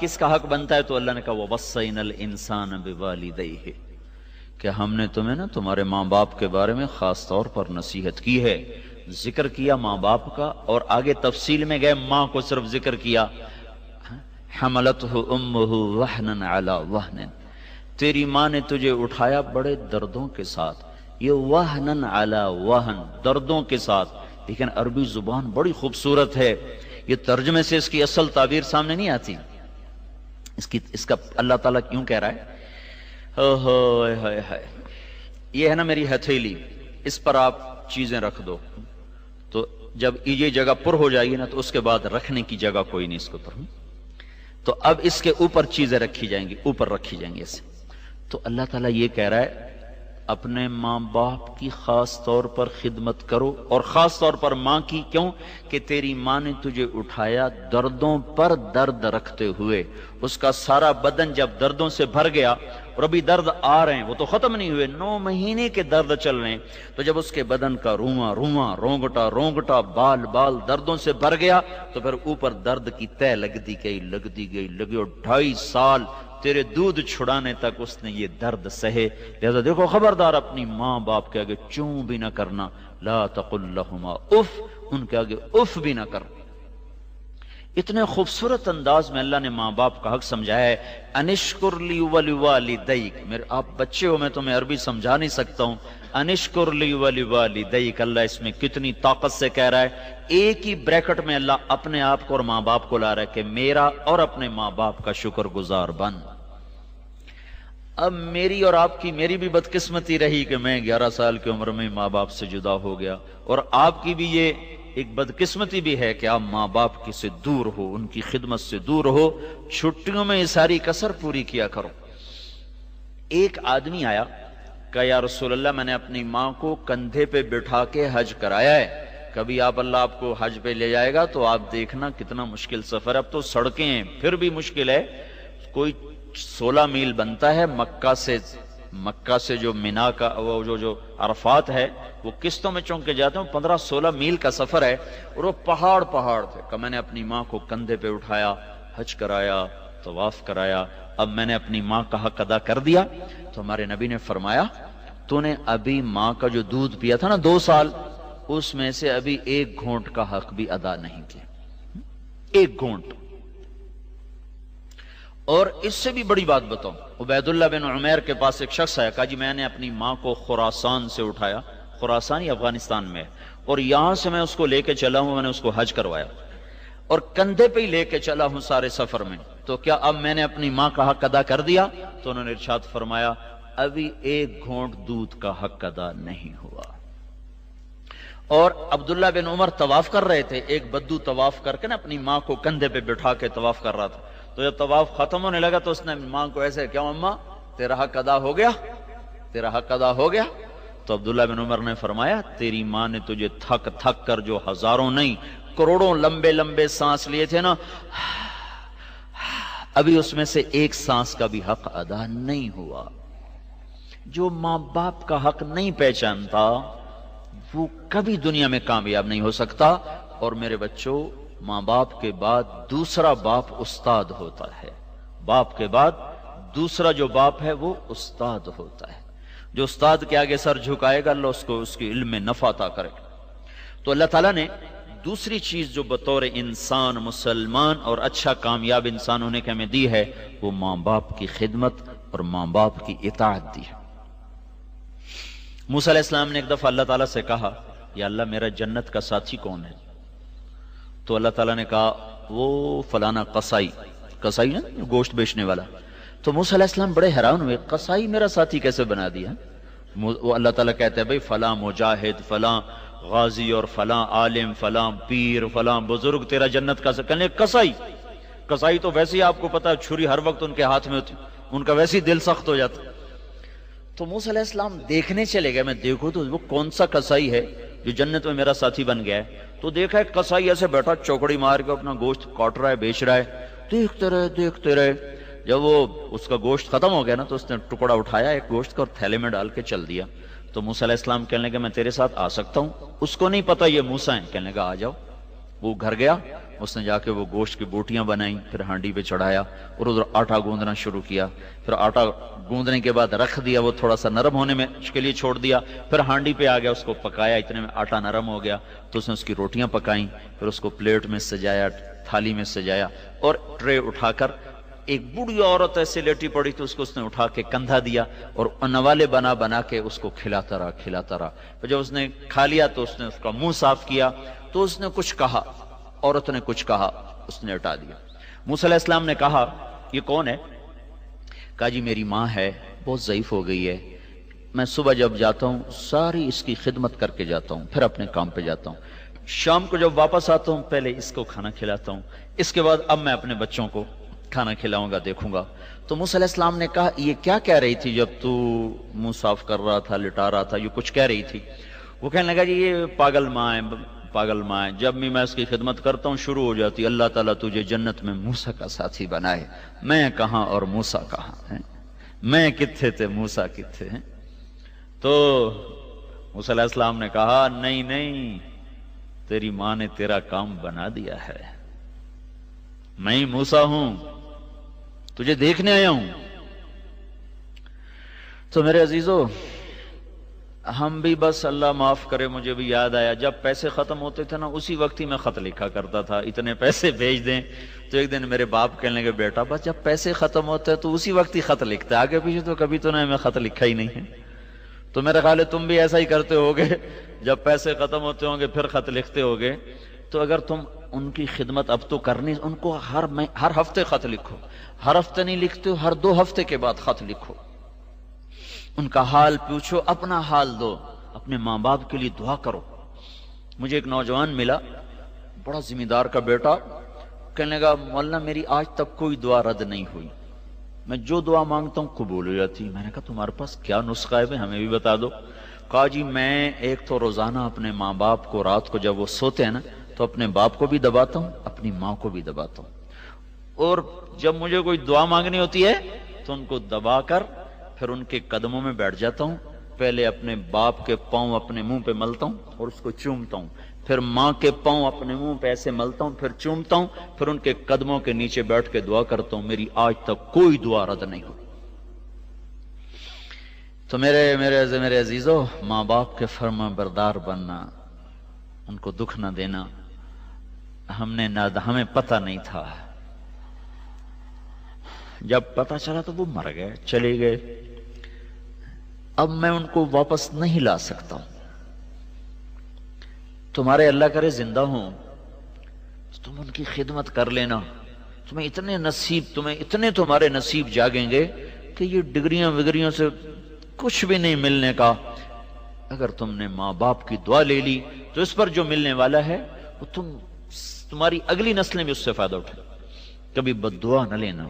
کس کا حق بنتا ہے؟ تو اللہ نے کہا وَوَصَّيْنَا الْإِنسَانَ بِوَالِدَيْهِ، کہ ہم نے تمہیں نا تمہارے ماں باپ کے بارے میں خاص طور پر نصیحت کی ہے، ذکر کیا ماں باپ کا، اور آگے تفصیل میں گئے، ماں کو صرف ذکر کیا، حملتہ امہ وہنا علی وہن، تیری ماں نے تجھے اٹھایا بڑے دردوں کے ساتھ، یہ وہنا علی وہن، دردوں کے ساتھ۔ لیکن عربی زبان بڑی خوبصورت ہے، یہ ترجمے سے اس کی اصل تعبیر سامنے نہیں آتی، اس کا اللہ تعالیٰ کیوں کہہ رہا ہے یہ ہے نا میری ہتھیلی، اس پر آپ چیزیں رکھ دو، تو جب یہ جگہ پر ہو جائے گی نا تو اس کے بعد رکھنے کی جگہ کوئی نہیں اس کے اوپر، تو اب اس کے اوپر چیزیں رکھی جائیں گی، اوپر رکھی جائیں گی ایسے۔ تو اللہ تعالیٰ یہ کہہ رہا ہے اپنے ماں باپ کی خاص طور پر خدمت کرو، اور خاص طور پر ماں کی، کیوں کہ تیری ماں نے تجھے اٹھایا دردوں پر درد رکھتے ہوئے، اس کا سارا بدن جب دردوں سے بھر گیا، اور ابھی درد آ رہے ہیں، وہ تو ختم نہیں ہوئے، 9 مہینے کے درد چل رہے ہیں، تو جب اس کے بدن کا رواں رواں، رونگٹا رونگٹا، بال بال دردوں سے بھر گیا، تو پھر اوپر درد کی تہ لگتی گئی، اور 2.5 سال تیرے دودھ چھڑانے تک اس نے یہ درد سہے۔ لہذا دیکھو خبردار اپنی ماں باپ کے آگے چوں بھی نہ کرنا، لا تقل لہما اف، ان کے آگے اف بھی نہ کر۔ اتنے خوبصورت انداز میں اللہ نے ماں باپ کا حق سمجھایا ہے۔ انشکر لی ولوالدیک، میرے آپ بچے ہو، میں تمہیں عربی سمجھا نہیں سکتا ہوں، انشکر لی ولوالدیک، اللہ اس میں کتنی طاقت سے کہہ رہا ہے، ایک ہی بریکٹ میں اللہ اپنے آپ کو اور ماں باپ کو لا رہا ہے کہ میرا اور اپنے ماں باپ کا شکر گزار بن۔ اب میری اور آپ کی، میری بھی بدقسمتی رہی کہ میں 11 سال کی عمر میں ماں باپ سے جدا ہو گیا، اور آپ کی بھی یہ ایک بدقسمتی بھی ہے کہ آپ ماں باپ کی سے دور ہو، ان کی خدمت سے دور ہو، چھٹیوں میں یہ ساری کسر پوری کیا کرو۔ ایک آدمی آیا، کہا یا رسول اللہ میں نے اپنی ماں کو کندھے پہ بٹھا کے حج کرایا ہے، کبھی اللہ آپ کو حج پہ لے جائے گا تو آپ دیکھنا کتنا مشکل سفر ہے، اب تو سڑکیں ہیں پھر بھی مشکل ہے، کوئی 16 میل بنتا ہے مکہ سے جو مینا کا وہ جو عرفات ہے، وہ قسطوں میں چونک کے جاتے ہیں، 15-16 میل کا سفر ہے، اور وہ پہاڑ تھے کہ میں نے اپنی ماں کو کندھے پہ اٹھایا، حج کرایا، طواف کرایا، اب میں نے اپنی ماں کا حق ادا کر دیا۔ تو ہمارے نبی نے فرمایا تو نے ابھی ماں کا جو دودھ پیا تھا نا 2 سال، اس میں سے ابھی 1 گھونٹ کا حق بھی ادا نہیں کیا، 1 گھونٹ۔ اور اس سے بھی بڑی بات بتاؤں، عبید اللہ بن عمیر کے پاس ایک شخص آیا، کہا جی میں نے اپنی ماں کو خراسان سے اٹھایا، خراسان ہی افغانستان میں، اور یہاں سے میں اس کو لے کے چلا ہوں، میں نے اس کو حج کروایا، اور کندھے پہ ہی لے کے چلا ہوں سارے سفر میں، تو کیا اب میں نے اپنی ماں کا حق ادا کر دیا؟ تو انہوں نے ارشاد فرمایا ابھی 1 گھونٹ دودھ کا حق ادا نہیں ہوا۔ اور عبداللہ بن عمر طواف کر رہے تھے، ایک بدو طواف کر کے نا اپنی ماں کو کندھے پہ بٹھا کے طواف کر رہا تھا، تو جب طواف ختم ہونے لگا تو اس نے ماں کو ایسے، کیا اماں تیرا حق ادا ہو گیا، تیرا حق ادا ہو گیا؟ تو عبداللہ بن عمر نے فرمایا تیری ماں نے تجھے تھک تھک کر جو ہزاروں نہیں کروڑوں لمبے لمبے سانس لیے تھے نا، ابھی اس میں سے 1 سانس کا بھی حق ادا نہیں ہوا۔ جو ماں باپ کا حق نہیں پہچانتا وہ کبھی دنیا میں کامیاب نہیں ہو سکتا۔ اور میرے بچوں، ماں باپ کے بعد دوسرا باپ استاد ہوتا ہے، باپ کے بعد دوسرا جو باپ ہے وہ استاد ہوتا ہے۔ جو استاد کے آگے سر جھکائے گا اللہ اس کو اس کی علم میں نفع عطا کرے۔ تو اللہ تعالیٰ نے دوسری چیز جو بطور انسان مسلمان اور اچھا کامیاب انسان ہونے کے ہمیں دی ہے، وہ ماں باپ کی خدمت اور ماں باپ کی اطاعت دی ہے۔ موسیٰ علیہ السلام نے ایک دفعہ اللہ تعالیٰ سے کہا یا اللہ میرا جنت کا ساتھی کون ہے؟ تو اللہ تعالیٰ نے کہا وہ فلانا قصائی نا گوشت بیچنے والا۔ تو موسیٰ علیہ السلام بڑے حیران ہوئے، قصائی میرا ساتھی کیسے بنا دیا؟ وہ اللہ تعالیٰ کہتے ہیں بھئی فلاں مجاہد، فلاں غازی، اور فلاں عالم، فلاں پیر، فلاں بزرگ تیرا جنت کا ساتھی۔ کہنے قصائی تو ویسے ہی آپ کو پتا چھری ہر وقت ان کے ہاتھ میں ہوتی، ان کا ویسے ہی دل سخت ہو جاتا۔ تو موسیٰ علیہ السلام دیکھنے چلے گئے، میں دیکھوں تو وہ کون سا قصائی ہے جو جنت میں میرا ساتھی بن گیا ہے؟ تو دیکھا ایک قصائی ایسے بیٹھا چوکڑی مار کے اپنا گوشت کاٹ رہا ہے، بیچ رہا ہے، دیکھتے رہے۔ جب وہ اس کا گوشت ختم ہو گیا نا تو اس نے ٹکڑا اٹھایا ایک گوشت کا اور تھیلے میں ڈال کے چل دیا۔ تو موسیٰ علیہ السلام کہنے لگے میں تیرے ساتھ آ سکتا ہوں؟ اس کو نہیں پتا یہ موسیٰ ہیں، کہنے لگا آ جاؤ۔ وہ گھر گیا، اس نے جا کے وہ گوشت کی بوٹیاں بنائیں، پھر ہانڈی پہ چڑھایا اور ادھر آٹا گوندنا شروع کیا۔ پھر آٹا گوندنے کے بعد رکھ دیا، وہ تھوڑا سا نرم ہونے میں کے لیے چھوڑ دیا، پھر ہانڈی پہ آ گیا، اس کو پکایا، اتنے میں آٹا نرم ہو گیا تو اس نے اس کی روٹیاں پکائیں، پھر اس کو پلیٹ میں سجایا، تھالی میں سجایا، اور ٹرے اٹھا کر ایک بوڑھی عورت ایسے لیٹی پڑی تو اس نے اٹھا کے کندھا دیا اور نوالے بنا بنا کے اس کو کھلاتا رہا۔ پھر جب اس نے کھا لیا تو اس نے اس کا منہ صاف کیا تو اس نے کچھ کہا، عورت نے کچھ کہا، اس نے ہٹا دیا۔ موسیٰ علیہ السلام نے کہا یہ کون ہے؟ کہا جی میری ماں ہے، بہت ضعیف ہو گئی ہے، میں صبح جب جاتا ہوں ساری اس کی خدمت کر کے جاتا ہوں، پھر اپنے کام پہ جاتا ہوں، شام کو جب واپس آتا ہوں پہلے اس کو کھانا کھلاتا ہوں، اس کے بعد اب میں اپنے بچوں کو کھانا کھلاؤں گا، دیکھوں گا۔ تو موسیٰ علیہ السلام نے کہا یہ کیا کہہ رہی تھی جب تو منہ صاف کر رہا تھا، لٹا رہا تھا، یہ کچھ کہہ رہی تھی؟ وہ کہنے لگا جی یہ پاگل ماں ہے، جب بھی میں اس کی خدمت کرتا ہوں شروع ہو جاتی اللہ تعالیٰ تجھے جنت میں موسیٰ کا ساتھی بنائے، میں کہاں اور موسیٰ کہاں ہیں، میں کتھے تھے موسیٰ کتھے ہیں؟ تو موسیٰ علیہ السلام نے کہا نہیں، تیری ماں نے تیرا کام بنا دیا ہے، میں ہی موسیٰ ہوں، تجھے دیکھنے آیا ہوں۔ تو میرے عزیزو، ہم بھی بس اللہ معاف کرے، مجھے بھی یاد آیا جب پیسے ختم ہوتے تھے نا اسی وقت ہی میں خط لکھا کرتا تھا، اتنے پیسے بھیج دیں۔ تو ایک دن میرے باپ کہنے لگے بیٹا بس جب پیسے ختم ہوتے ہیں تو اسی وقت ہی خط لکھتا ہے، آگے پیچھے تو کبھی تو میں خط لکھا ہی نہیں ہے۔ تو میرا خیال ہے تم بھی ایسا ہی کرتے ہوگے، جب پیسے ختم ہوتے ہوں گے پھر خط لکھتے ہوگے۔ تو اگر تم ان کی خدمت اب تو کرنی، ان کو ہر ہفتے خط لکھو، ہر ہفتے نہیں لکھتے ہو ہر 2 ہفتے کے بعد خط لکھو، ان کا حال پوچھو، اپنا حال دو، اپنے ماں باپ کے لیے دعا کرو۔ مجھے ایک نوجوان ملا، بڑا ذمہ دار کا بیٹا، کہنے لگا مولانا میری آج تک کوئی دعا رد نہیں ہوئی، میں جو دعا مانگتا ہوں قبول ہو جاتی۔ میں نے کہا تمہارے پاس کیا نسخہ ہے بھائی، ہمیں بھی بتا دو۔ کہا جی میں ایک تو روزانہ اپنے ماں باپ کو رات کو جب وہ سوتے ہیں نا تو اپنے باپ کو بھی دباتا ہوں، اپنی ماں کو بھی دباتا ہوں، اور جب مجھے کوئی دعا مانگنی ہوتی ہے تو ان کو دبا کر پھر ان کے قدموں میں بیٹھ جاتا ہوں، پہلے اپنے باپ کے پاؤں اپنے منہ پہ ملتا ہوں اور اس کو چومتا ہوں، پھر ماں کے پاؤں اپنے منہ پہ ایسے ملتا ہوں، پھر چومتا ہوں، پھر ان کے قدموں کے نیچے بیٹھ کے دعا کرتا ہوں، میری آج تک کوئی دعا رد نہیں ہوئی۔ تو میرے عزیزو، ماں باپ کے فرما بردار بننا، ان کو دکھ نہ دینا، ہمیں پتہ نہیں تھا، جب پتہ چلا تو وہ مر گئے، چلے گئے، اب میں ان کو واپس نہیں لا سکتا ہوں۔ تمہارے اللہ کرے زندہ ہوں تو تم ان کی خدمت کر لینا، تمہیں اتنے تمہارے نصیب جاگیں گے کہ یہ ڈگریاں وگریوں سے کچھ بھی نہیں ملنے کا۔ اگر تم نے ماں باپ کی دعا لے لی تو اس پر جو ملنے والا ہے وہ تمہاری اگلی نسلیں بھی اس سے فائدہ اٹھائیں، کبھی بد دعا نہ لینا۔